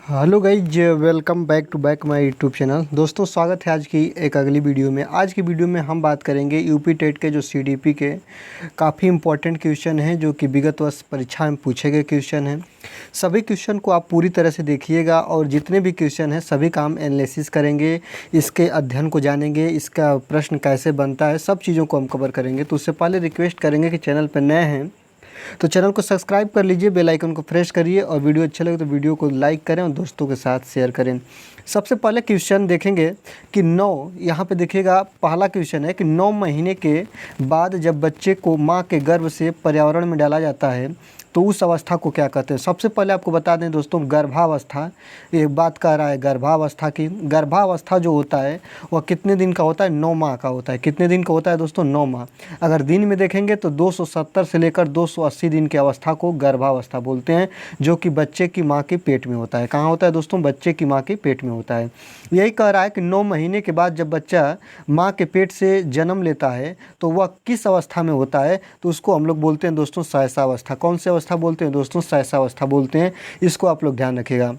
Hello guys, welcome back to my YouTube channel. दोस्तों, स्वागत है आज की एक अगली वीडियो में। आज की वीडियो में हम बात करेंगे यूपी टेट के जो सीडीपी के काफ़ी इंपॉर्टेंट क्वेश्चन हैं जो कि विगत वर्ष परीक्षा में पूछे गए क्वेश्चन हैं। सभी क्वेश्चन को आप पूरी तरह से देखिएगा और जितने भी क्वेश्चन हैं सभी का हम एनालिसिस करेंगे, इसके अध्ययन को जानेंगे, इसका प्रश्न कैसे बनता है, सब चीज़ों को हम कवर करेंगे। तो उससे पहले रिक्वेस्ट करेंगे कि चैनल पर नए हैं तो चैनल को सब्सक्राइब कर लीजिए, बेल आइकन को प्रेस करिए और वीडियो अच्छा लगे तो वीडियो को लाइक करें और दोस्तों के साथ शेयर करें। सबसे पहले क्वेश्चन देखेंगे कि 9, यहाँ पे देखिएगा पहला क्वेश्चन है कि 9 महीने के बाद जब बच्चे को माँ के गर्भ से पर्यावरण में डाला जाता है तो उस अवस्था को क्या कहते हैं। सबसे पहले आपको बता दें दोस्तों, गर्भावस्था, ये बात कर रहा है गर्भावस्था की। गर्भावस्था जो होता है वह कितने दिन का होता है? 9 माह का होता है। कितने दिन का होता है दोस्तों? 9 माह। अगर दिन में देखेंगे तो 270 से लेकर 280 दिन की अवस्था को गर्भावस्था बोलते हैं, जो कि बच्चे की माँ के पेट में होता है। कहाँ होता है दोस्तों? बच्चे की माँ के पेट में होता है। यही कह रहा है कि 9 महीने के बाद जब बच्चा माँ के पेट से जन्म लेता है तो वह किस अवस्था में होता है, तो उसको हम लोग बोलते हैं दोस्तों शैशवावस्था। कौन सी अवस्था बोलते हैं दोस्तों? शैशवावस्था बोलते हैं। इसको आप लोग ध्यान रखिएगा।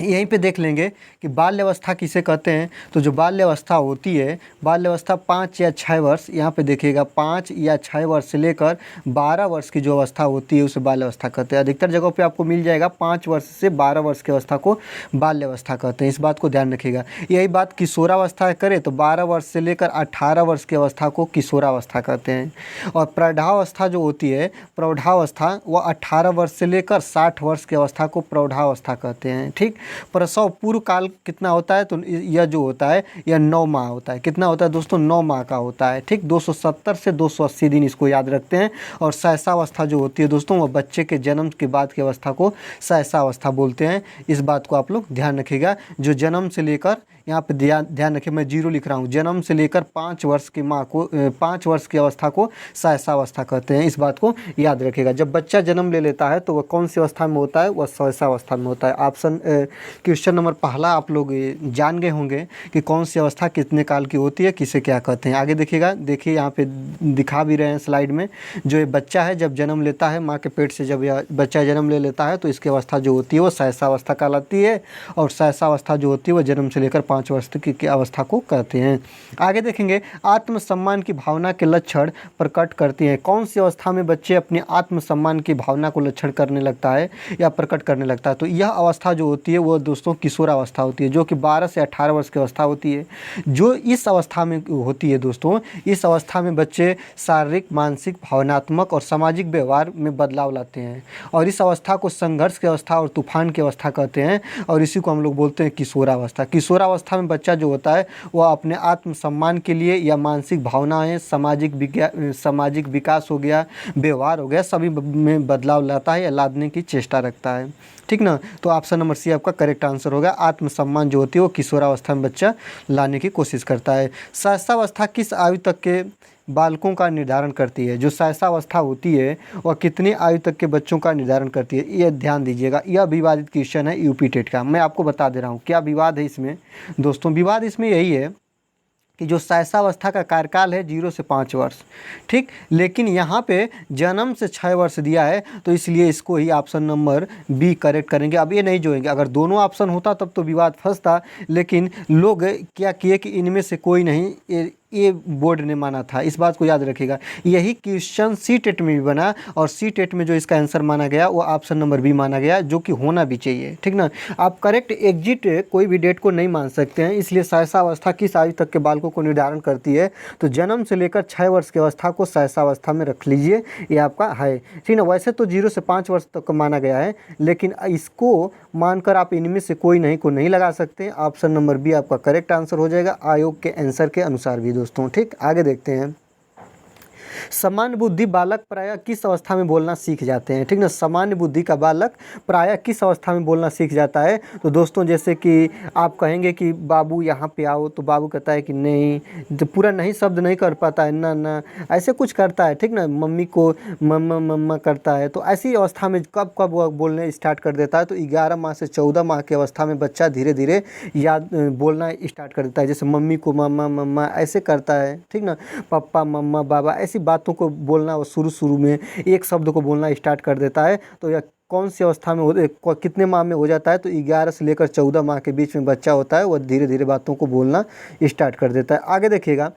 यहीं पे देख लेंगे कि बाल्यावस्था किसे कहते हैं। तो जो बाल्यावस्था होती है, बाल्यावस्था 5 या 6 वर्ष, यहाँ पे देखिएगा 5 या 6 वर्ष से लेकर 12 वर्ष की जो अवस्था होती है उसे बाल्यावस्था कहते हैं। अधिकतर जगहों पे आपको मिल जाएगा 5 वर्ष से 12 वर्ष की अवस्था को बाल्यावस्था कहते हैं। इस बात को ध्यान रखिएगा। यही बात किशोरावस्था करें तो 12 वर्ष से लेकर 18 वर्ष की अवस्था को किशोरावस्था कहते हैं। और प्रौढ़ावस्था जो होती है, प्रौढ़ावस्था, वह 18 वर्ष से लेकर 60 वर्ष की अवस्था को प्रौढ़ावस्था कहते हैं। ठीक। प्रसव पूर्व काल कितना होता है? तो यह जो होता है यह 9 माह होता है। कितना होता है दोस्तों? 9 माह का होता है। ठीक। 270 से 280 दिन, इसको याद रखते हैं। और शैशवावस्था जो होती है दोस्तों, वह बच्चे के जन्म के बाद की अवस्था को शैशवावस्था बोलते हैं। इस बात को आप लोग ध्यान रखिएगा। जो जन्म से लेकर, यहाँ पे ध्यान रखिए, मैं 0 लिख रहा हूँ, जन्म से लेकर 5 वर्ष की माँ को 5 वर्ष की अवस्था को शैशवावस्था कहते हैं। इस बात को याद रखिएगा। जब बच्चा जन्म ले लेता है तो वह कौन सी अवस्था में होता है? वह शैशवावस्था में होता है। ऑप्शन क्वेश्चन नंबर पहला आप लोग जान गए होंगे कि कौन सी अवस्था कितने काल की होती है, किसे क्या कहते हैं। आगे देखिएगा, देखिए यहाँ पे दिखा भी रहे हैं स्लाइड में। जो ये बच्चा है जब जन्म लेता है माँ के पेट से, जब यह बच्चा जन्म ले लेता है तो इसकी अवस्था जो होती है वो शैशवावस्था कहलाती है। और शैशवावस्था जो होती है वह जन्म से लेकर 5 वर्ष तक की अवस्था को कहते हैं। आगे देखेंगे, आत्मसम्मान की भावना के लक्षण प्रकट करती है। कौन सी अवस्था में बच्चे अपने आत्मसम्मान की भावना को लक्षण करने लगता है या प्रकट करने लगता है? तो यह अवस्था जो होती है वो दोस्तों किशोरावस्था होती है, जो कि 12 से 18 वर्ष की अवस्था होती है। जो इस अवस्था में होती है दोस्तों, इस अवस्था में बच्चे शारीरिक, मानसिक, भावनात्मक और सामाजिक व्यवहार में बदलाव लाते हैं। और इस अवस्था को संघर्ष की अवस्था और तूफान की अवस्था कहते हैं। और इसी को हम लोग बोलते हैं किशोरावस्था। किशोरावस्था में बच्चा जो होता है वह अपने आत्मसम्मान के लिए या मानसिक भावनाएं, सामाजिक विकास हो गया, व्यवहार हो गया, सभी में बदलाव लाता है या लादने की चेष्टा रखता है। ठीक ना। तो ऑप्शन नंबर सी आपका करेक्ट आंसर होगा। आत्मसम्मान जो होती है वो किशोरावस्था में बच्चा लाने की कोशिश करता है। शैशवावस्था किस आयु तक के बालकों का निर्धारण करती है? जो शैशवावस्था होती है वह कितनी आयु तक के बच्चों का निर्धारण करती है? ये ध्यान दीजिएगा। यह विवादित क्वेश्चन है यूपी टेट का। मैं आपको बता दे रहा हूँ क्या विवाद है इसमें दोस्तों। विवाद इसमें यही है कि जो शैशवावस्था का कार्यकाल है 0 से 5 वर्ष। ठीक। लेकिन यहाँ पे जन्म से 6 वर्ष दिया है तो इसलिए इसको ही ऑप्शन नंबर बी करेक्ट करेंगे। अब ये नहीं जोड़ेंगे। अगर दोनों ऑप्शन होता तब तो विवाद फंसता, लेकिन लोग क्या किए कि इनमें से कोई नहीं, ये बोर्ड ने माना था। इस बात को याद रखिएगा। यही क्वेश्चन सी टेट में भी बना और सी टेट में जो इसका आंसर माना गया वो ऑप्शन नंबर बी माना गया, जो कि होना भी चाहिए। ठीक ना। आप करेक्ट एग्जिट कोई भी डेट को नहीं मान सकते हैं। इसलिए शैशवावस्था किस आयु तक के बालकों को निर्धारण करती है? तो जन्म से लेकर 6 वर्ष की अवस्था को शैशवावस्था में रख लीजिए, ये आपका है। ठीक ना। वैसे तो 0 से 5 वर्ष तक माना गया है, लेकिन इसको मानकर आप इनमें से कोई नहीं को नहीं लगा सकते। ऑप्शन नंबर बी आपका करेक्ट आंसर हो जाएगा आयोग के आंसर के अनुसार भी दोस्तों। ठीक। आगे देखते हैं, सामान्य बुद्धि बालक प्रायः किस अवस्था में बोलना सीख जाते हैं? ठीक ना। सामान्य बुद्धि का बालक प्रायः किस अवस्था में बोलना सीख जाता है? तो दोस्तों जैसे कि आप कहेंगे कि बाबू यहाँ पे आओ, तो बाबू कहता है कि नहीं, तो पूरा नहीं शब्द नहीं कर पाता है, ना ना ऐसे कुछ करता है। ठीक ना। मम्मी को मम्मा मम्मा करता है। तो ऐसी अवस्था में कब कब वह बोलने स्टार्ट कर देता है? तो 11 माह से 14 माह की अवस्था में बच्चा धीरे धीरे याद बोलना स्टार्ट कर देता है। जैसे मम्मी को मम्मा मम्मा ऐसे करता है। ठीक ना। पापा मम्मा बाबा ऐसी बातों को बोलना वो शुरू में एक शब्द को बोलना स्टार्ट कर देता है। तो यह कौन सी अवस्था में कितने माह में हो जाता है, तो 11 से लेकर 14 माह के बीच में बच्चा होता है, वह धीरे धीरे बातों को बोलना स्टार्ट कर देता है। आगे देखिएगा,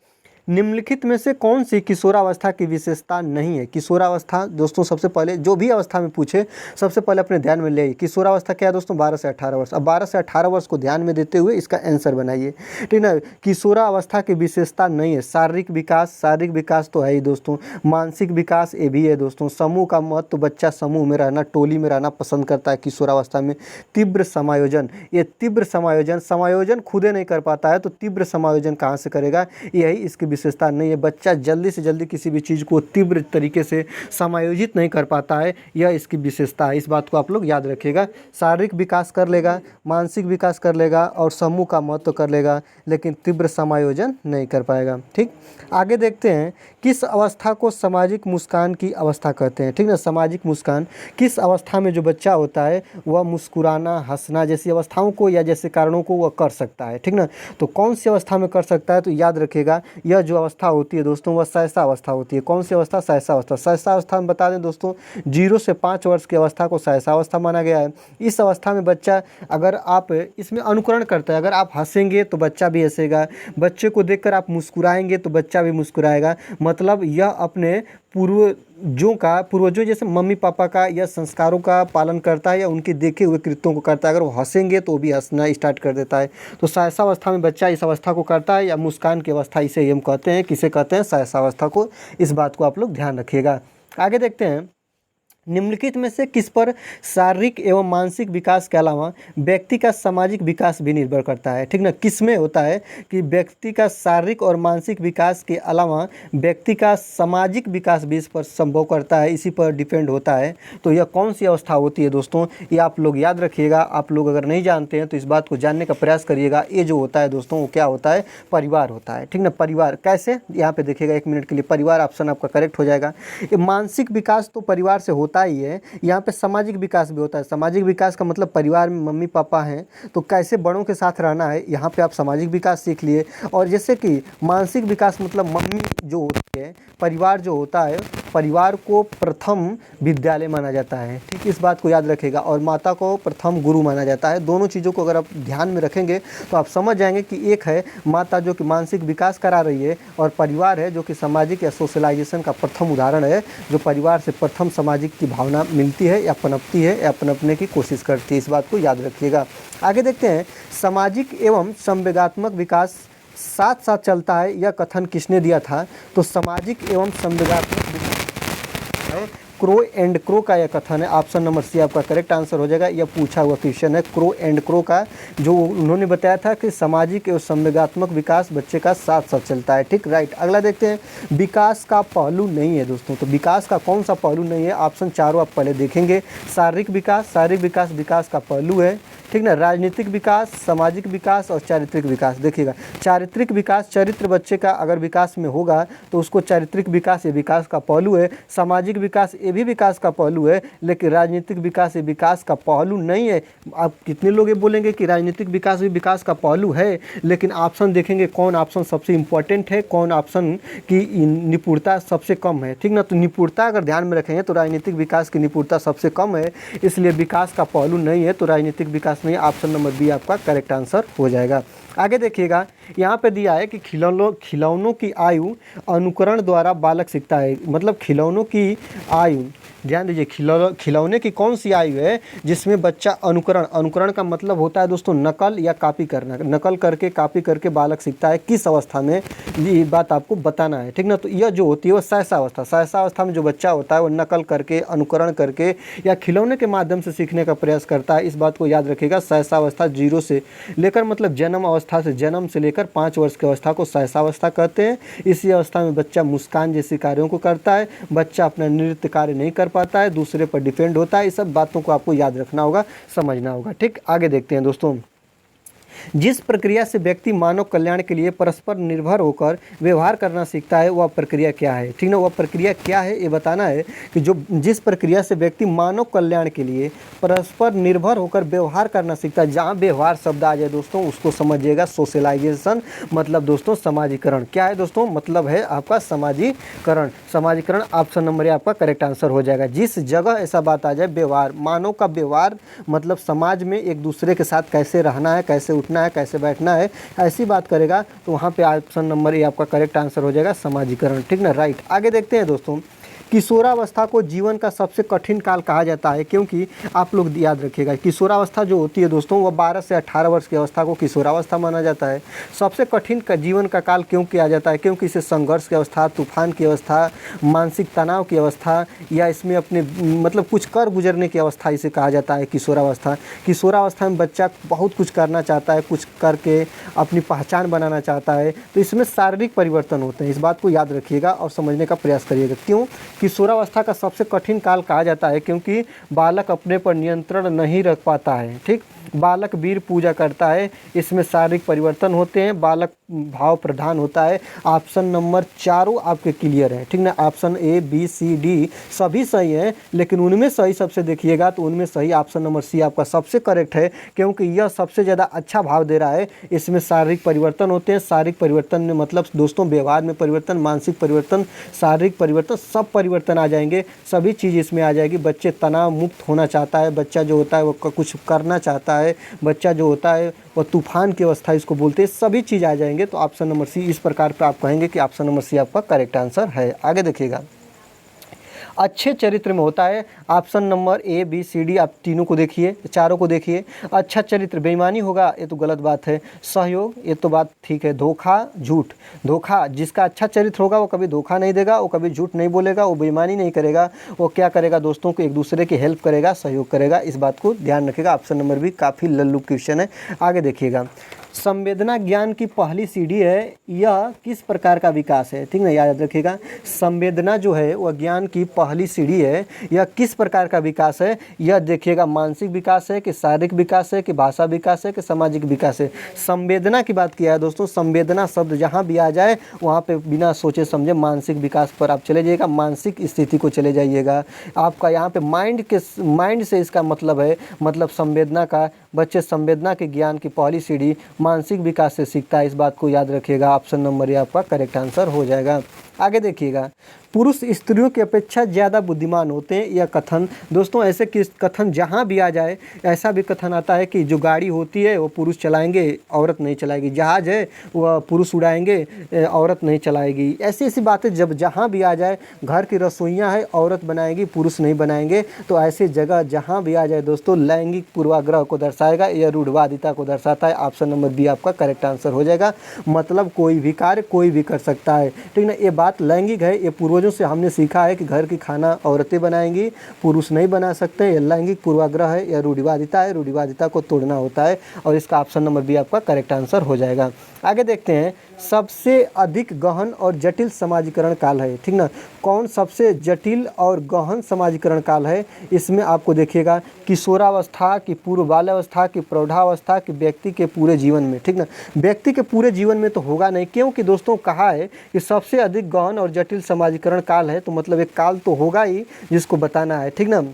निम्नलिखित में से कौन सी किशोरावस्था की विशेषता नहीं है। किशोरावस्था दोस्तों, सबसे पहले जो भी अवस्था में पूछे सबसे पहले अपने ध्यान में ले आइए। किशोरावस्था क्या है दोस्तों, 12 से 18 वर्ष। अब 12 से 18 वर्ष को ध्यान में देते हुए इसका आंसर बनाइए, ठीक ना। किशोरावस्था की विशेषता नहीं है, शारीरिक विकास, शारीरिक विकास तो है ही दोस्तों, मानसिक विकास ये भी है दोस्तों, समूह का महत्व, तो बच्चा समूह में रहना, टोली में रहना पसंद करता है किशोरावस्था में। तीव्र समायोजन, ये तीव्र समायोजन खुदे नहीं कर पाता है, तो तीव्र समायोजन कहाँ से करेगा, यही इसकी विशेषता नहीं है। बच्चा जल्दी से जल्दी किसी भी चीज़ को तीव्र तरीके से समायोजित नहीं कर पाता है, यह इसकी विशेषता है। इस बात को आप लोग याद रखिएगा। शारीरिक विकास कर लेगा, मानसिक विकास कर लेगा और समूह का महत्व कर लेगा, लेकिन तीव्र समायोजन नहीं कर पाएगा। ठीक, आगे देखते हैं, किस अवस्था को सामाजिक मुस्कान की अवस्था कहते हैं। ठीक ना, सामाजिक मुस्कान किस अवस्था में जो बच्चा होता है वह मुस्कुराना, हंसना जैसी अवस्थाओं को या जैसे कारणों को वह कर सकता है। ठीक ना, तो कौन सी अवस्था में कर सकता है, तो याद रखिएगा यह जो अवस्था होती है दोस्तों वह सहसा अवस्था होती है। कौन सी अवस्था, सहसा अवस्था। सहसा अवस्था में बता दें दोस्तों, 0 से 5 वर्ष की अवस्था को सहसा अवस्था माना गया है। इस अवस्था में बच्चा, अगर आप इसमें अनुकरण करता है, अगर आप हंसेंगे तो बच्चा भी हंसेगा, बच्चे को देखकर आप मुस्कुराएंगे तो बच्चा भी मुस्कुराएगा। मतलब यह अपने पूर्वजों जैसे मम्मी पापा का या संस्कारों का पालन करता है या उनके देखे हुए कृत्यों को करता है। अगर वो हंसेंगे तो भी हंसना स्टार्ट कर देता है। तो सहसा अवस्था में बच्चा इस अवस्था को करता है, या मुस्कान की अवस्था इसे हम कहते हैं। किसे कहते हैं, सहसा अवस्था को। इस बात को आप लोग ध्यान रखिएगा। आगे देखते हैं, निम्नलिखित में से किस पर शारीरिक एवं मानसिक विकास के अलावा व्यक्ति का सामाजिक विकास भी निर्भर करता है। ठीक ना, किस में होता है कि व्यक्ति का शारीरिक और मानसिक विकास के अलावा व्यक्ति का सामाजिक विकास भी इस पर संभव करता है, इसी पर डिपेंड होता है। तो यह कौन सी अवस्था होती है दोस्तों, ये आप लोग याद रखिएगा। आप लोग अगर नहीं जानते हैं तो इस बात को जानने का प्रयास करिएगा। ये जो होता है दोस्तों वो क्या होता है, परिवार होता है। ठीक ना, परिवार कैसे, यहाँ पे देखिएगा 1 मिनट के लिए, परिवार ऑप्शन आपका करेक्ट हो जाएगा। ये मानसिक विकास तो परिवार से होता ही है, यहाँ पे सामाजिक विकास भी होता है। सामाजिक विकास का मतलब परिवार में मम्मी पापा हैं तो कैसे बड़ों के साथ रहना है, यहाँ पे आप सामाजिक विकास सीख लिए। और जैसे कि मानसिक विकास मतलब मम्मी जो होती है, परिवार जो होता है, परिवार को प्रथम विद्यालय माना जाता है। ठीक, इस बात को याद रखिएगा। और माता को प्रथम गुरु माना जाता है। दोनों चीज़ों को अगर आप ध्यान में रखेंगे तो आप समझ जाएंगे कि एक है माता जो कि मानसिक विकास करा रही है, और परिवार है जो कि सामाजिक या सोशलाइजेशन का प्रथम उदाहरण है, जो परिवार से प्रथम सामाजिक की भावना मिलती है या पनपती है या पनपने की कोशिश करती है। इस बात को याद रखिएगा। आगे देखते हैं, सामाजिक एवं संवेगात्मक विकास साथ साथ चलता है, यह कथन किसने दिया था, तो सामाजिक एवं संवेगात्मक विकास क्रो एंड क्रो का यह कथन है। ऑप्शन नंबर सी आपका करेक्ट आंसर हो जाएगा। यह पूछा हुआ क्वेश्चन है, क्रो एंड क्रो का, जो उन्होंने बताया था कि सामाजिक एवं संवेगात्मक विकास बच्चे का साथ साथ चलता है। ठीक, राइट। अगला देखते हैं, विकास का पहलू नहीं है दोस्तों, तो विकास का कौन सा पहलू नहीं है, ऑप्शन चारों आप पहले देखेंगे। शारीरिक विकास, शारीरिक विकास विकास का पहलू है। ठीक ना, राजनीतिक विकास, सामाजिक विकास और चारित्रिक विकास। देखिएगा, चारित्रिक विकास, चरित्र बच्चे का अगर विकास में होगा तो उसको चारित्रिक विकास ये विकास का पहलू है। सामाजिक विकास ये भी विकास का पहलू है, लेकिन राजनीतिक विकास ये विकास का पहलू नहीं है। आप कितने लोग ये बोलेंगे कि राजनीतिक विकास भी विकास का पहलू है, लेकिन ऑप्शन देखेंगे कौन ऑप्शन सबसे इंपॉर्टेंट है, कौन ऑप्शन की निपुणता सबसे कम है। ठीक ना, तो निपुणता अगर ध्यान में रखेंगे तो राजनीतिक विकास की निपुणता सबसे कम है, इसलिए विकास का पहलू नहीं है, तो राजनीतिक विकास नहीं। ऑप्शन नंबर बी आपका करेक्ट आंसर हो जाएगा। आगे देखिएगा, यहाँ पे दिया है कि खिलौनों की आयु अनुकरण द्वारा बालक सीखता है। मतलब खिलौनों की आयु, ध्यान दीजिए, खिलौने की कौन सी आयु है जिसमें बच्चा अनुकरण का मतलब होता है दोस्तों नकल या कॉपी करना। नकल करके कॉपी करके बालक सीखता है, किस अवस्था में, ये बात आपको बताना है। ठीक ना, तो यह जो होती है वो सहसा अवस्था में जो बच्चा होता है वो नकल करके, अनुकरण करके या खिलौने के माध्यम से सीखने का प्रयास करता है। इस बात को याद रखिएगा। सहसा अवस्था 0 से लेकर मतलब जन्म से लेकर 5 वर्ष की अवस्था को सहसा अवस्था कहते हैं। इसी अवस्था में बच्चा मुस्कान जैसे कार्यों को करता है, बच्चा अपना नृत्य कार्य नहीं कर पाता है, दूसरे पर डिपेंड होता है। इस सब बातों को आपको याद रखना होगा, समझना होगा। ठीक, आगे देखते हैं दोस्तों, जिस प्रक्रिया से व्यक्ति मानव कल्याण के लिए परस्पर निर्भर होकर व्यवहार करना सीखता है वह प्रक्रिया क्या है। ठीक ना, वह प्रक्रिया क्या है ये बताना है कि जो जिस प्रक्रिया से व्यक्ति मानव कल्याण के लिए परस्पर निर्भर होकर व्यवहार करना सीखता है। जहाँ व्यवहार शब्द आ जाए दोस्तों उसको समझिएगा सोशलाइजेशन, मतलब दोस्तों समाजीकरण। क्या है दोस्तों, मतलब है आपका समाजीकरण। समाजीकरण ऑप्शन नंबर ए आपका करेक्ट आंसर हो जाएगा। जिस जगह ऐसा बात आ जाए व्यवहार, मानव का व्यवहार मतलब समाज में एक दूसरे के साथ कैसे रहना है, कैसे उठना है, कैसे बैठना है, ऐसी बात करेगा तो वहाँ पे ऑप्शन नंबर ए आपका करेक्ट आंसर हो जाएगा समाजीकरण। ठीक ना, राइट। आगे देखते हैं दोस्तों, किशोरावस्था को जीवन का सबसे कठिन काल कहा जाता है क्योंकि आप लोग याद रखिएगा किशोरावस्था जो होती है दोस्तों वह 12 से 18 वर्ष की अवस्था को किशोरावस्था माना जाता है। सबसे कठिन का जीवन का काल क्यों किया जाता है, क्योंकि इसे संघर्ष की अवस्था, तूफान की अवस्था, मानसिक तनाव की अवस्था या इसमें अपने मतलब कुछ कर गुजरने की अवस्था इसे कहा जाता है किशोरावस्था। किशोरावस्था में बच्चा बहुत कुछ करना चाहता है, कुछ करके अपनी पहचान बनाना चाहता है, तो इसमें शारीरिक परिवर्तन होते हैं। इस बात को याद रखिएगा और समझने का प्रयास करिएगा। क्यों किशोरावस्था का सबसे कठिन काल कहा जाता है, क्योंकि बालक अपने पर नियंत्रण नहीं रख पाता है। ठीक, बालक वीर पूजा करता है, इसमें शारीरिक परिवर्तन होते हैं, बालक भाव प्रधान होता है। ऑप्शन नंबर चारों आपके क्लियर है। ठीक ना, option A B C D सभी सही हैं, लेकिन उनमें सही सबसे देखिएगा तो उनमें सही ऑप्शन नंबर सी आपका सबसे करेक्ट है, क्योंकि यह सबसे ज़्यादा अच्छा भाव दे रहा है। इसमें शारीरिक परिवर्तन होते हैं। शारीरिक परिवर्तन में मतलब दोस्तों व्यवहार में परिवर्तन, मानसिक परिवर्तन, शारीरिक परिवर्तन, सब परिवर्तन आ जाएंगे, सभी चीज़ इसमें आ जाएगी। बच्चे तनाव मुक्त होना चाहता है, बच्चा जो होता है वो कुछ करना चाहता है, बच्चा जो होता है वो तूफान की अवस्था इसको बोलते हैं, सभी चीज़ आ जाएंगे। तो ऑप्शन नंबर सी इस प्रकार पे आप कहेंगे कि ऑप्शन नंबर सी आपका करेक्ट आंसर है। आगे देखिएगा, अच्छे चरित्र में होता है option number A B C D, आप तीनों को देखिए, चारों को देखिए। अच्छा चरित्र बेईमानी होगा ये तो गलत बात है, सहयोग ये तो बात ठीक है, धोखा झूठ। धोखा, जिसका अच्छा चरित्र होगा वो कभी धोखा नहीं देगा, वो कभी झूठ नहीं बोलेगा, वो बेईमानी नहीं करेगा, वो क्या करेगा दोस्तों को एक दूसरे की हेल्प करेगा, सहयोग करेगा। इस बात को ध्यान रखिएगा। ऑप्शन नंबर बी काफ़ी लल्लू क्वेश्चन है। आगे देखिएगा, संवेदना ज्ञान की पहली सीढ़ी है, यह किस प्रकार का विकास है। ठीक ना, याद रखिएगा, संवेदना जो है वह ज्ञान की पहली सीढ़ी है, यह किस प्रकार का विकास है। यह देखिएगा मानसिक विकास है कि शारीरिक विकास है कि भाषा विकास है कि सामाजिक विकास है। संवेदना की बात किया है दोस्तों, संवेदना शब्द जहाँ भी आ जाए वहाँ पे बिना सोचे समझे मानसिक विकास पर आप चले जाइएगा, मानसिक स्थिति को चले जाइएगा। आपका यहाँ पे माइंड से इसका मतलब है, मतलब संवेदना का, बच्चे संवेदना के ज्ञान की पहली सीढ़ी मानसिक विकास से सीखता है। इस बात को याद रखिएगा। ऑप्शन नंबर ए आपका करेक्ट आंसर हो जाएगा। आगे देखिएगा, पुरुष स्त्रियों की अपेक्षा ज़्यादा बुद्धिमान होते हैं, यह कथन दोस्तों ऐसे किस कथन जहाँ भी आ जाए ऐसा भी कथन आता है कि जो गाड़ी होती है वो पुरुष चलाएंगे औरत नहीं चलाएगी, जहाज़ है वह पुरुष उड़ाएंगे औरत नहीं चलाएगी। ऐसी ऐसी बातें जब जहाँ भी आ जाए, घर की रसोइयाँ है औरत बनाएगी पुरुष नहीं बनाएंगे, तो ऐसी जगह जहाँ भी आ जाए दोस्तों लैंगिक पूर्वाग्रह को दर्शाएगा, यह रूढ़वादिता को दर्शाता है। ऑप्शन नंबर बी आपका करेक्ट आंसर हो जाएगा। मतलब कोई भी कार्य कोई भी कर सकता है। ठीक ना, ये बात लैंगिक है, ये पूर्वजों से हमने सीखा है कि घर की खाना औरतें बनाएंगी, पुरुष नहीं बना सकते। ये लैंगिक पूर्वाग्रह है, यह रूढ़िवादिता है, रूढ़िवादिता को तोड़ना होता है और इसका ऑप्शन नंबर बी आपका करेक्ट आंसर हो जाएगा। आगे देखते हैं, सबसे अधिक गहन और जटिल समाजीकरण काल है। ठीक ना, कौन सबसे जटिल और गहन समाजीकरण काल है। इसमें आपको देखिएगा किशोरावस्था की, पूर्व बाल्यावस्था की, प्रौढ़ावस्था की, व्यक्ति के पूरे जीवन में। ठीक ना, व्यक्ति के पूरे जीवन में तो होगा नहीं, क्योंकि दोस्तों कहा है कि सबसे अधिक गहन और जटिल समाजीकरण काल है, तो मतलब एक काल तो होगा ही जिसको बताना है। ठीक ना,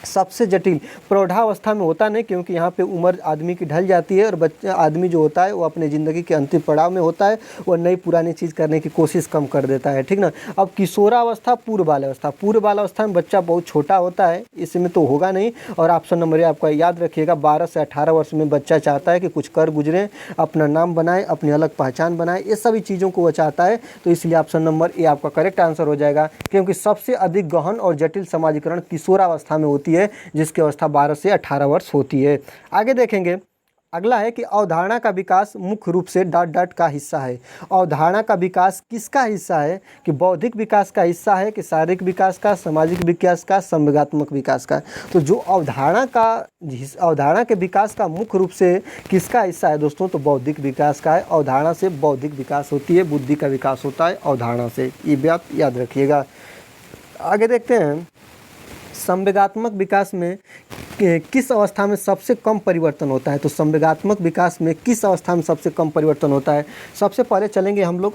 सबसे जटिल प्रौढ़ावस्था में होता नहीं, क्योंकि यहाँ पे उम्र आदमी की ढल जाती है और बच्चा आदमी जो होता है वो अपने ज़िंदगी के अंतिम पड़ाव में होता है, वो नई पुरानी चीज़ करने की कोशिश कम कर देता है। ठीक ना, अब किशोरावस्था, पूर्व बाल्यावस्था, पूर्व बाल्यावस्था में बच्चा बहुत छोटा होता है, इसमें तो होगा नहीं। और ऑप्शन नंबर ए आपका याद रखिएगा, 12 से 18 वर्ष में बच्चा चाहता है कि कुछ कर गुजरें, अपना नाम बनाए, अपनी अलग पहचान बनाए, ये सभी चीज़ों को वह चाहता है, तो इसलिए ऑप्शन नंबर ए आपका करेक्ट आंसर हो जाएगा। क्योंकि सबसे अधिक गहन और जटिल समाजीकरण किशोरावस्था में होती है, जिसकी अवस्था 12 से 18 वर्ष होती है। आगे देखेंगे, अगला है कि अवधारणा का विकास मुख्य रूप से डॉट डॉट का हिस्सा है। अवधारणा का विकास किसका हिस्सा है, कि बौद्धिक विकास का हिस्सा है कि शारीरिक विकास का, सामाजिक विकास का, संवेगात्मक विकास का। तो जो अवधारणा के विकास का मुख्य रूप से किसका हिस्सा है दोस्तों, तो बौद्धिक विकास का है। अवधारणा से बौद्धिक विकास होती है, बुद्धि का विकास होता है अवधारणा से, ये बात याद रखिएगा। आगे देखते हैं, संवेगात्मक विकास में किस अवस्था में सबसे कम परिवर्तन होता है? तो संवेगात्मक विकास में किस अवस्था में सबसे कम परिवर्तन होता है? सबसे पहले चलेंगे हम लोग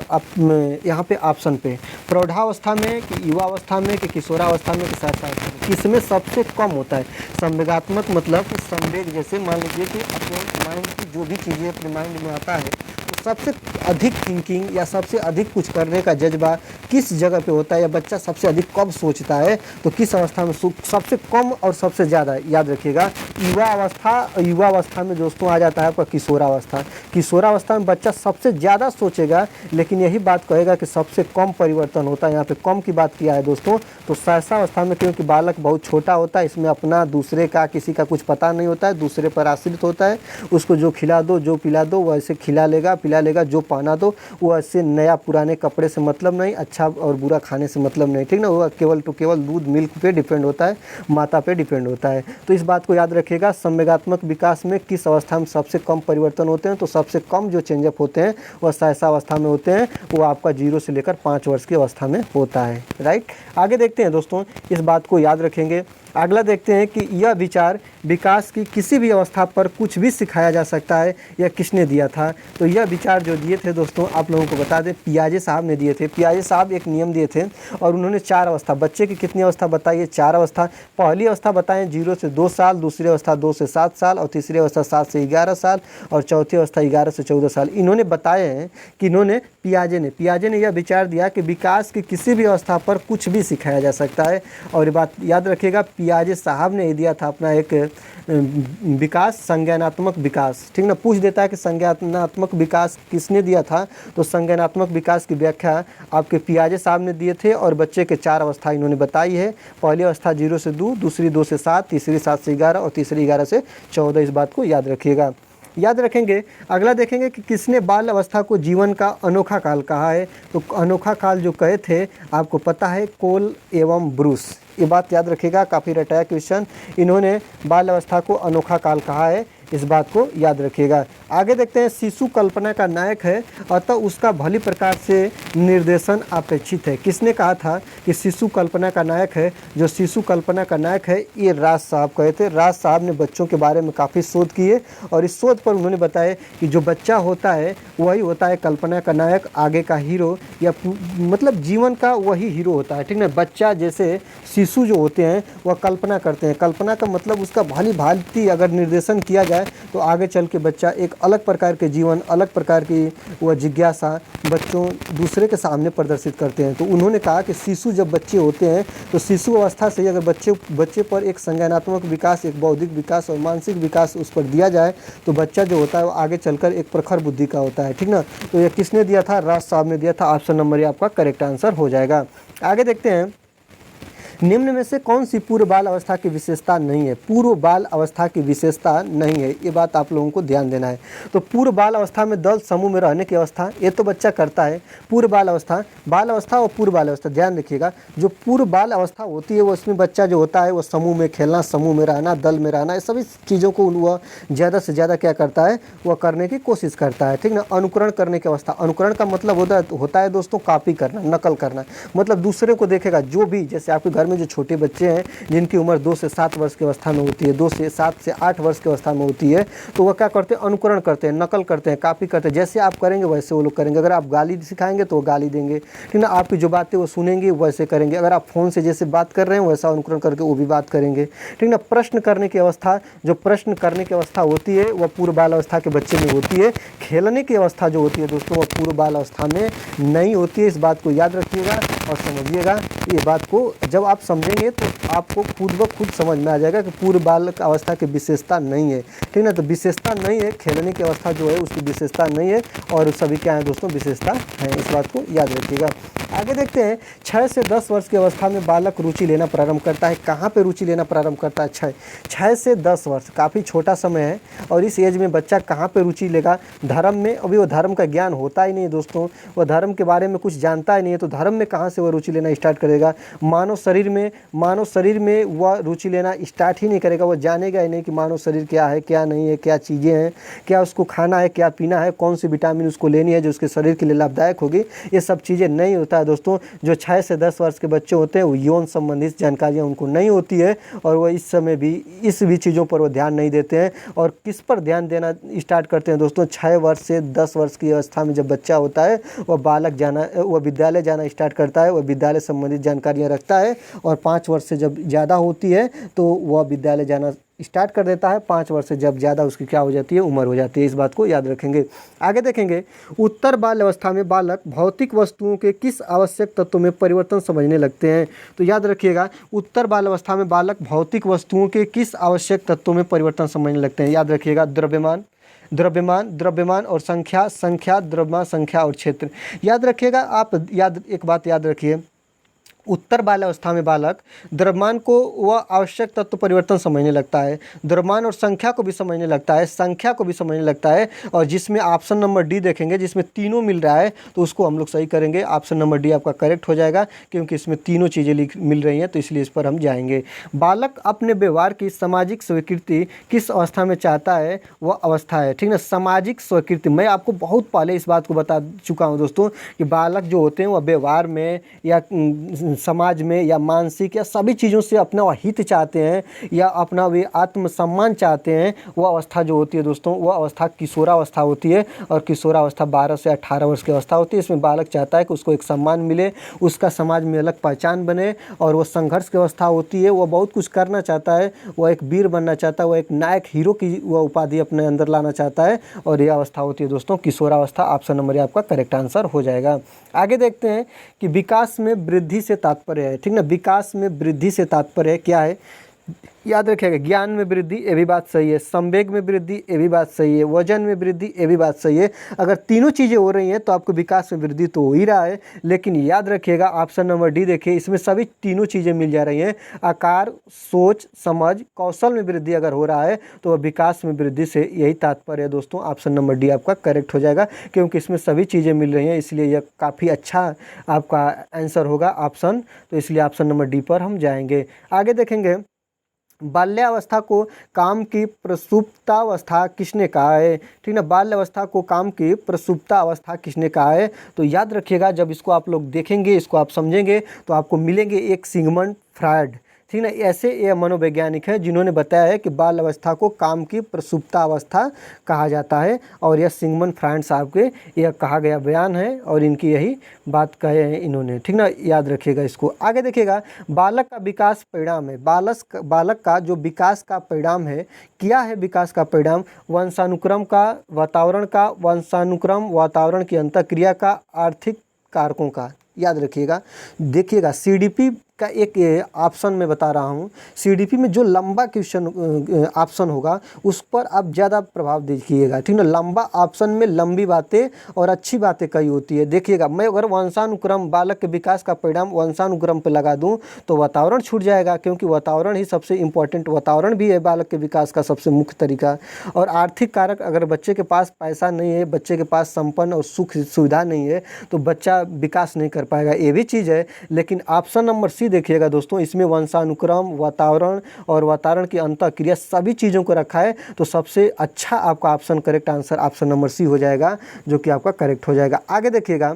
यहाँ पे ऑप्शन पे, प्रौढ़ावस्था में कि युवावस्था में कि किशोरावस्था में कि शैशवावस्था में, किसमें सबसे कम होता है? संवेगात्मक मतलब संवेग, जैसे मान लीजिए कि अपने माइंड की जो भी चीज़ें अपने माइंड में आता है, तो सबसे अधिक थिंकिंग या सबसे अधिक कुछ करने का जज्बा किस जगह पे होता है, या बच्चा सबसे अधिक कब सोचता है? तो किस अवस्था में सबसे कम और सबसे ज़्यादा? याद रखिएगा, युवावस्था में दोस्तों आ जाता है आपका किशोरावस्था। किशोरावस्था में बच्चा सबसे ज़्यादा सोचेगा, लेकिन यही बात कहेगा कि सबसे कम परिवर्तन होता है। यहाँ पे कम की बात किया है दोस्तों। तो शैशवावस्था में क्योंकि बालक बहुत छोटा होता है, इसमें अपना दूसरे का किसी का कुछ पता नहीं होता है, दूसरे पर आश्रित होता है। उसको जो खिला दो, जो पिला दो, वो ऐसे खिला लेगा, पिला लेगा। जो पहना दो, वो ऐसे नया पुराने कपड़े से मतलब नहीं, अच्छा और बुरा खाने से मतलब नहीं, ठीक ना। वो केवल तो केवल दूध मिल्क पे डिपेंड होता है, माता पे डिपेंड होता है। तो इस बात को याद रखिएगा, संवेगात्मक विकास में किस अवस्था में सबसे कम परिवर्तन होते हैं? तो सबसे कम जो चेंजअप होते हैं वह शैशवावस्था में होते हैं। वो आपका 0 से लेकर 5 वर्ष की अवस्था में होता है, राइट। आगे देखते हैं दोस्तों, इस बात को याद रखेंगे। अगला देखते हैं कि यह विचार विकास की किसी भी अवस्था पर कुछ भी सिखाया जा सकता है, यह किसने दिया था? तो यह विचार जो दिए थे दोस्तों, आप लोगों को बता दें, पियाजे साहब ने दिए थे। पियाजे साहब एक नियम दिए थे और उन्होंने 4 अवस्था, बच्चे की कितनी अवस्था बताइए? 4 अवस्था। पहली अवस्था बताएं 0 से 2 साल, दूसरी अवस्था 2 से 7 साल, और तीसरी अवस्था 7 से 11 साल, और चौथी अवस्था 11 से 14 साल। इन्होंने बताए हैं कि इन्होंने पियाजे ने यह विचार दिया कि विकास की किसी भी अवस्था पर कुछ भी सिखाया जा सकता है। और ये बात याद रखिएगा, पियाजे साहब ने दिया था अपना एक विकास, संज्ञानात्मक विकास, ठीक ना। पूछ देता है कि संज्ञानात्मक विकास किसने दिया था? तो संज्ञानात्मक विकास की व्याख्या आपके पियाजे साहब ने दिए थे, और बच्चे के 4 अवस्था इन्होंने बताई है। पहली अवस्था 0 से 2, दूसरी 2 से 7, तीसरी 7 से 11, और तीसरी 11 से 14। इस बात को याद रखिएगा, याद रखेंगे। अगला देखेंगे कि किसने बाल अवस्था को जीवन का अनोखा काल कहा है? तो अनोखा काल जो कहे थे आपको पता है, कोल एवं ब्रूस। ये बात याद रखिएगा, काफ़ी रटाया क्वेश्चन। इन्होंने बाल अवस्था को अनोखा काल कहा है, इस बात को याद रखिएगा। आगे देखते हैं, शिशु कल्पना का नायक है, अतः उसका भली प्रकार से निर्देशन अपेक्षित है। किसने कहा था कि शिशु कल्पना का नायक है? जो शिशु कल्पना का नायक है, ये राज साहब कहे थे। राज साहब ने बच्चों के बारे में काफ़ी शोध किए, और इस शोध पर उन्होंने बताया कि जो बच्चा होता है वही होता है कल्पना का नायक, आगे का हीरो, या मतलब जीवन का वही हीरो होता है, ठीक ना। बच्चा जैसे शिशु जो होते हैं वह कल्पना करते हैं। कल्पना का मतलब उसका भली भांति अगर निर्देशन किया जाए तो आगे चल के बच्चा एक अलग प्रकार के जीवन, अलग प्रकार की वह जिज्ञासा बच्चों दूसरे के सामने प्रदर्शित करते हैं। तो उन्होंने कहा कि शिशु जब बच्चे होते हैं तो शिशु अवस्था से अगर बच्चे पर एक संज्ञानात्मक विकास, एक बौद्धिक विकास और मानसिक विकास उस पर दिया जाए तो बच्चा जो होता है वो आगे चलकर एक प्रखर बुद्धि का होता है, ठीक ना। तो ये किसने दिया था? राज साहब ने दिया था। ऑप्शन नंबर ये आपका करेक्ट आंसर हो जाएगा। आगे देखते हैं, निम्न में से कौन सी पूर्व बाल अवस्था की विशेषता नहीं है? पूर्व बाल अवस्था की विशेषता नहीं है, ये बात आप लोगों को ध्यान देना है। तो पूर्व बाल अवस्था में दल समूह में रहने की अवस्था, ये तो बच्चा करता है। पूर्व बाल अवस्था और पूर्व बाल अवस्था ध्यान रखिएगा। जो पूर्व बाल अवस्था होती है वो उसमें बच्चा जो होता है वो समूह में खेलना, समूह में रहना, दल में रहना, ये सभी चीज़ों को वह ज़्यादा से ज़्यादा क्या करता है, वह करने की कोशिश करता है, ठीक ना। अनुकरण करने की अवस्था, अनुकरण का मतलब होता है दोस्तों कॉपी करना, नकल करना, मतलब दूसरे को देखेगा। जो भी जैसे आपके घर में जो छोटे बच्चे हैं जिनकी उम्र 2 से 7 वर्ष की अवस्था में होती है, 2 से 7 से 8 वर्ष की अवस्था में होती है, तो वह क्या करते हैं? अनुकरण करते हैं, नकल करते हैं, कॉपी करते हैं। जैसे आप करेंगे वैसे वो लोग करेंगे। अगर आप गाली सिखाएंगे तो वो गाली देंगे, ठीक ना। आपकी जो बातें वो सुनेंगे वैसे करेंगे। अगर आप फ़ोन से जैसे बात कर रहे हैं वैसा अनुकरण करके वो भी बात करेंगे, ठीक ना। प्रश्न करने की अवस्था, जो प्रश्न करने की अवस्था होती है वह पूर्व बाल अवस्था के बच्चे में होती है। खेलने की अवस्था जो होती है दोस्तों वह पूर्व बाल अवस्था में नहीं होती है। इस बात को याद रखिएगा और समझिएगा। ये बात को जब आप समझेंगे तो आपको खुद ब खुद समझ में आ जाएगा कि पूर्व बाल अवस्था की विशेषता नहीं है, ठीक ना। तो विशेषता नहीं है, खेलने की अवस्था जो है उसकी विशेषता नहीं है, और सभी क्या है दोस्तों, विशेषता है। इस बात को याद रखिएगा। आगे देखते हैं, 6 से 10 वर्ष की अवस्था में बालक रुचि लेना प्रारंभ करता है। कहाँ पे रुचि लेना प्रारंभ करता है? 6 से 10 वर्ष, काफ़ी छोटा समय है। और इस एज में बच्चा कहाँ पे रुचि लेगा? धर्म में। अभी वो धर्म का ज्ञान होता ही नहीं है दोस्तों, वह धर्म के बारे में कुछ जानता ही नहीं है, तो धर्म में कहाँ से वह रुचि लेना स्टार्ट करेगा? मानव शरीर में वह रुचि लेना स्टार्ट ही नहीं करेगा। वह जानेगा ही नहीं कि मानव शरीर क्या है, क्या नहीं है, क्या चीज़ें हैं, क्या उसको खाना है, क्या पीना है, कौन सी विटामिन उसको लेनी है जो उसके शरीर के लिए लाभदायक होगी। ये सब चीज़ें नहीं होता है दोस्तों, जो 6 से 10 वर्ष के बच्चे होते हैं वो यौन संबंधित जानकारियाँ उनको नहीं होती है और वो इस समय भी इस भी चीज़ों पर वो ध्यान नहीं देते हैं। और किस पर ध्यान देना स्टार्ट करते हैं दोस्तों, 6 वर्ष से 10 वर्ष की अवस्था में जब बच्चा होता है वह विद्यालय जाना स्टार्ट करता है, वह विद्यालय संबंधित जानकारियाँ रखता है और 5 वर्ष से जब ज़्यादा होती है तो वह विद्यालय जाना स्टार्ट कर देता है। 5 वर्ष से जब ज़्यादा उसकी क्या हो जाती है, उम्र हो जाती है। इस बात को याद रखेंगे। आगे देखेंगे, उत्तर बाल अवस्था में बालक भौतिक वस्तुओं के किस आवश्यक तत्वों में परिवर्तन समझने लगते हैं। तो याद रखिएगा, उत्तर बाल अवस्था में बालक भौतिक वस्तुओं के किस आवश्यक तत्वों में परिवर्तन समझने लगते हैं। याद रखिएगा, द्रव्यमान और संख्या, द्रव्यमान, संख्या और क्षेत्र। याद रखिएगा आप, एक बात याद रखिए, उत्तर बाल अवस्था में बालक द्रव्यमान को वह आवश्यक तत्व परिवर्तन समझने लगता है, द्रव्यमान और संख्या को भी समझने लगता है, संख्या को भी समझने लगता है। और जिसमें ऑप्शन नंबर डी देखेंगे, जिसमें तीनों मिल रहा है तो उसको हम लोग सही करेंगे। ऑप्शन नंबर डी आपका करेक्ट हो जाएगा क्योंकि इसमें तीनों चीज़ें मिल रही हैं, तो इसलिए इस पर हम जाएंगे। बालक अपने व्यवहार की सामाजिक स्वीकृति किस अवस्था में चाहता है, वह अवस्था है, ठीक ना, सामाजिक स्वीकृति। मैं आपको बहुत पहले इस बात को बता चुका हूँ दोस्तों कि बालक जो होते हैं वह व्यवहार में या समाज में या मानसिक या सभी चीज़ों से अपना हित चाहते हैं या अपना वे आत्मसम्मान चाहते हैं। वह अवस्था जो होती है दोस्तों, वह अवस्था किशोरावस्था होती है और किशोरावस्था 12 से 18 वर्ष की अवस्था होती है। इसमें बालक चाहता है कि उसको एक सम्मान मिले, उसका समाज में अलग पहचान बने और वह संघर्ष की अवस्था होती है। वह बहुत कुछ करना चाहता है, वह एक वीर बनना चाहता है, वह एक नायक हीरो की वह उपाधि अपने अंदर लाना चाहता है और यह अवस्था होती है दोस्तों किशोरावस्था। ऑप्शन नंबर आपका करेक्ट आंसर हो जाएगा। आगे देखते हैं कि विकास में वृद्धि से तात्पर्य है, ठीक ना, विकास में वृद्धि से तात्पर्य क्या है। याद रखिएगा, ज्ञान में वृद्धि, ये भी बात सही है, संवेग में वृद्धि, ये भी बात सही है, वजन में वृद्धि, ये भी बात सही है। अगर तीनों चीज़ें हो रही हैं तो आपको विकास में वृद्धि तो हो ही रहा है। लेकिन याद रखिएगा, ऑप्शन नंबर डी देखिए, इसमें सभी तीनों चीज़ें मिल जा रही हैं। आकार, सोच, समझ, कौशल में वृद्धि अगर हो रहा है तो वह विकास में वृद्धि से यही तात्पर्य है दोस्तों। ऑप्शन नंबर डी आपका करेक्ट हो जाएगा क्योंकि इसमें सभी चीज़ें मिल रही हैं, इसलिए यह काफ़ी अच्छा आपका आंसर होगा ऑप्शन। तो इसलिए ऑप्शन नंबर डी पर हम जाएंगे। आगे देखेंगे, बाल्यावस्था को काम की प्रसुप्तावस्था किसने कहा है, ठीक ना, बाल्यावस्था को काम की प्रसुप्तावस्था किसने कहा है। तो याद रखिएगा, जब इसको आप लोग देखेंगे, इसको आप समझेंगे तो आपको मिलेंगे एक सिगमंड फ्रायड, ठीक ना। ऐसे ये मनोवैज्ञानिक हैं जिन्होंने बताया है कि बाल अवस्था को काम की प्रसुप्तावस्था कहा जाता है और यह सिगमंड फ्रायड साहब के यह कहा गया बयान है और इनकी यही बात कहे हैं इन्होंने, ठीक ना। याद रखिएगा इसको। आगे देखिएगा, बालक का विकास परिणाम है, बालक का जो विकास का परिणाम है, क्या है विकास का परिणाम, वंशानुक्रम का, वातावरण का, वंशानुक्रम, वातावरण की अंतःक्रिया का, आर्थिक कारकों का। याद रखिएगा, देखिएगा सीडीपी का एक ऑप्शन मैं बता रहा हूँ, सीडीपी में जो लंबा क्वेश्चन ऑप्शन होगा उस पर आप ज़्यादा प्रभाव देखिएगा, ठीक ना। लंबा ऑप्शन में लंबी बातें और अच्छी बातें कही होती है। देखिएगा, मैं अगर वंशानुक्रम, बालक के विकास का परिणाम वंशानुक्रम पर लगा दूं तो वातावरण छूट जाएगा क्योंकि वातावरण ही सबसे इम्पोर्टेंट, वातावरण भी है बालक के विकास का सबसे मुख्य तरीका। और आर्थिक कारक, अगर बच्चे के पास पैसा नहीं है, बच्चे के पास संपन्न और सुख सुविधा नहीं है तो बच्चा विकास नहीं कर पाएगा, ये भी चीज़ है। लेकिन ऑप्शन नंबर सी देखिएगा दोस्तों, इसमें वंशानुक्रम, वातावरण और वातावरण की अंतःक्रिया सभी चीज़ों को रखा है। तो सबसे अच्छा आपका option correct answer option number C हो जाएगा, जो कि आपका करेक्ट हो जाएगा। आगे देखिएगा,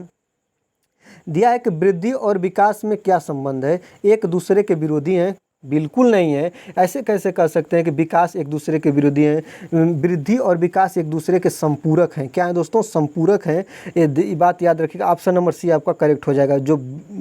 दिया है कि वृद्धि और विकास में क्या संबंध है, एक दूसरे के विरोधी हैं। बिल्कुल नहीं है। ऐसे कैसे कह सकते हैं कि विकास एक दूसरे के विरोधी हैं, वृद्धि और विकास एक दूसरे के संपूरक हैं। क्या है दोस्तों, संपूरक हैं, ये बात याद रखिएगा। ऑप्शन नंबर सी आपका करेक्ट हो जाएगा। जो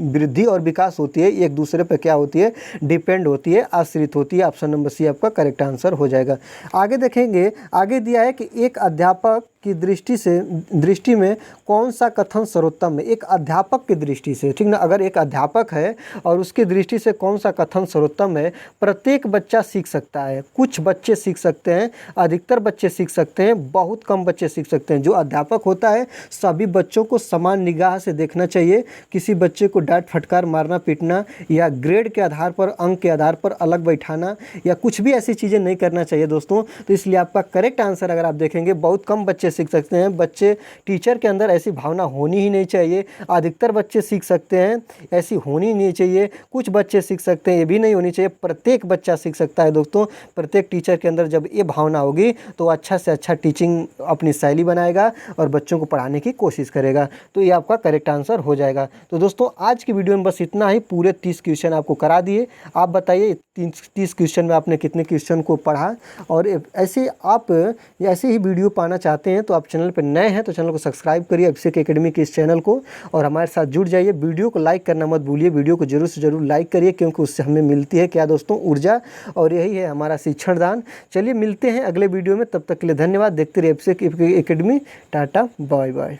वृद्धि और विकास होती है एक दूसरे पर क्या होती है, डिपेंड होती है, आश्रित होती है। ऑप्शन नंबर सी आपका करेक्ट आंसर हो जाएगा। आगे देखेंगे, आगे दिया है कि एक अध्यापक की दृष्टि में कौन सा कथन सर्वोत्तम है, एक अध्यापक की दृष्टि से, ठीक ना। अगर एक अध्यापक है और उसकी दृष्टि से कौन सा कथन सर्वोत्तम है। प्रत्येक बच्चा सीख सकता है, कुछ बच्चे सीख सकते हैं, अधिकतर बच्चे सीख सकते हैं, बहुत कम बच्चे सीख सकते हैं। जो अध्यापक होता है सभी बच्चों को समान निगाह से देखना चाहिए। किसी बच्चे को डांट फटकार, मारना पीटना या ग्रेड के आधार पर, अंक के आधार पर अलग बैठाना या कुछ भी ऐसी चीज़ें नहीं करना चाहिए दोस्तों। तो इसलिए आपका करेक्ट आंसर अगर आप देखेंगे, बहुत कम बच्चे सीख सकते हैं। बच्चे टीचर के अंदर ऐसी भावना होनी ही नहीं चाहिए। अधिकतर बच्चे सीख सकते हैं, ऐसी होनी ही नहीं चाहिए। कुछ बच्चे सीख सकते हैं, ये भी नहीं होनी चाहिए। प्रत्येक बच्चा सीख सकता है दोस्तों। प्रत्येक टीचर के अंदर जब ये भावना होगी तो अच्छा से अच्छा टीचिंग अपनी शैली बनाएगा और बच्चों को पढ़ाने की कोशिश करेगा। तो ये आपका करेक्ट आंसर हो जाएगा। तो दोस्तों आज की वीडियो में बस इतना ही। पूरे 30 क्वेश्चन आपको करा दिए। आप बताइए 30 क्वेश्चन में आपने कितने क्वेश्चन को पढ़ा। और ऐसे आप ऐसे ही वीडियो पाना चाहते हैं तो आप चैनल पर नए हैं तो चैनल को सब्सक्राइब करिए अभिषेक एकेडमी के इस चैनल को, और हमारे साथ जुड़ जाइए। वीडियो को लाइक करना मत भूलिए। वीडियो को जरूर से जरूर लाइक करिए, क्योंकि उससे हमें मिलती है क्या दोस्तों, ऊर्जा, और यही है हमारा शिक्षण दान। चलिए मिलते हैं अगले वीडियो में, तब तक के लिए धन्यवाद। देखते रहिए Abhishek academy. Tata bye bye.